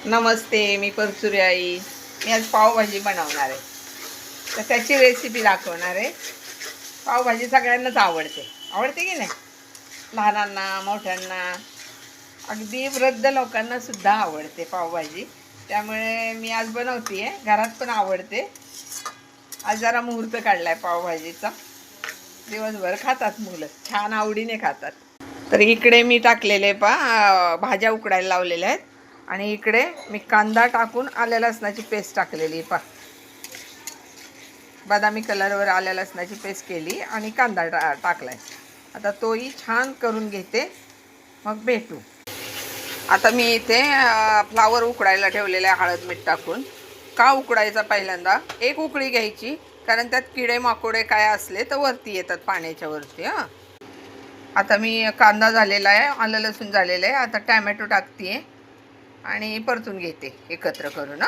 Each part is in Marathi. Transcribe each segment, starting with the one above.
नमस्ते, मी परचुरी आई. मी आज पावभाजी बनवणार आहे. तर त्याची रेसिपी दाखवणार आहे. पावभाजी सगळ्यांनाच आवडते. आवडते की नाही? लहानांना, मोठ्यांना, अगदी वृद्ध लोकांना सुद्धा आवडते पावभाजी. त्यामुळे मी आज बनवते आहे. घरात पण आवडते. आज जरा मुहूर्त काढलाय पावभाजीचा. दिवसभर खातात मुलं. छान आवडीने खातात. तर इकडे मी टाकलेले भाज्या उकडायला लावलेल्या आहेत. आणि इकडे मी कांदा टाकून आल्या लसणाची पेस्ट टाकलेली बदामी कलरवर आल्या लसणाची पेस्ट केली आणि कांदा टाकलाय. आता तोही छान करून घेते, मग भेटू. आता मी इथे फ्लावर उकडायला ठेवलेला आहे हळद मीठ टाकून. का उकडायचा? पहिल्यांदा एक उकळी घ्यायची, कारण त्यात किडे माकोडे काय असले तर वरती येतात पाण्याच्या वरती. आता मी कांदा झालेला आहे, आलं लसूण झालेलं आहे. आता टॅमॅटो टाकते आणि परतून घेते एकत्र करून.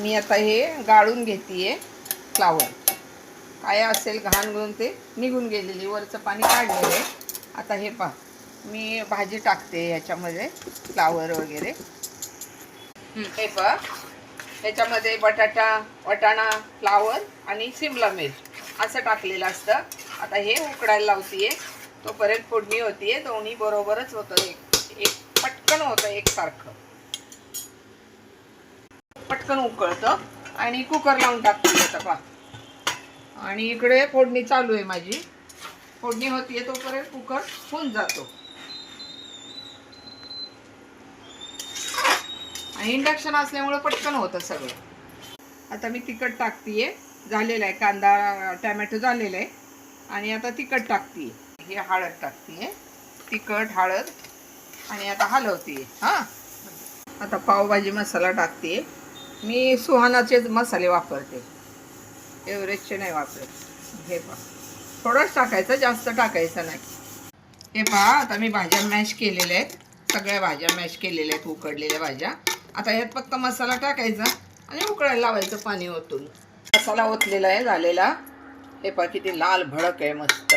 मी आता हे गाळून घेते फ्लावर. काय असेल घाण घेऊन ते निघून गेलेली, वरचं पाणी काढलेलं आहे. आता हे मी भाजी टाकते ह्याच्यामध्ये, फ्लावर वगैरे. हे ह्याच्यामध्ये बटाटा, वाटाणा, फ्लावर आणि शिमला मिर्च असं टाकलेलं असतं. आता हे उकडायला लावते. तोपर्यंत फोडणी होतीये. दोन्ही बरोबरच होतं. एक पटकन होतं, एकसारखं पटकन उकळतं. आणि कुकर लावून टाकते आता आणि इकडे फोडणी चालू आहे माझी. फोडणी होतीये तोपर्यंत कुकर होऊन जातो. आणि इंडक्शन असल्यामुळे पटकन होतं सगळं. आता मी तिखट टाकतीये. झालेलं आहे कांदा टॅमॅटो झालेलं आहे. आणि आता तिखट टाकतीये. हे हळद टाकतीये, तिखट हळद. आणि आता हलवतीये. आता पावभाजी मसाला टाकते. मी सुहानाचे मसाले वापरते, एव्हरेजचे नाही वापरत. हे थोडंच टाकायचं, जास्त टाकायचं नाही. हे आता मी भाज्या मॅश केलेल्या आहेत. सगळ्या भाज्या मॅश केलेल्या आहेत, उकडलेल्या भाज्या. आता ह्यात फक्त मसाला टाकायचा आणि उकळायला लावायचं पाणी ओतून. मसाला ओतलेला आहे झालेला. हे किती लाल भडक आहे, मस्त.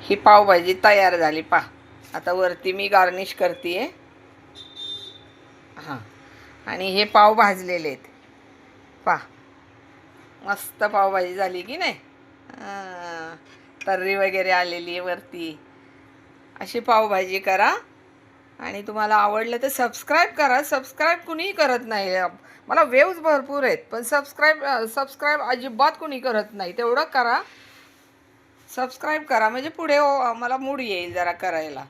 ही पावभाजी तयार झाली. आता वरती मी गार्निश करते. आणि हे पाव भाजलेले आहेत. मस्त पावभाजी झाली की नाही? तर्री वगैरे आलेली आहे वरती. अशी पावभाजी करा. आणि तुम्हाला आवडलं तर सबस्क्राईब करा. सबस्क्राईब कुणीही करत नाही. मला व्ह्यूज भरपूर आहेत, पण सबस्क्राईब अजिबात कुणी करत नाही. तेवढं करा, सबस्क्राईब करा, म्हणजे पुढे मला मूड येईल जरा करायला.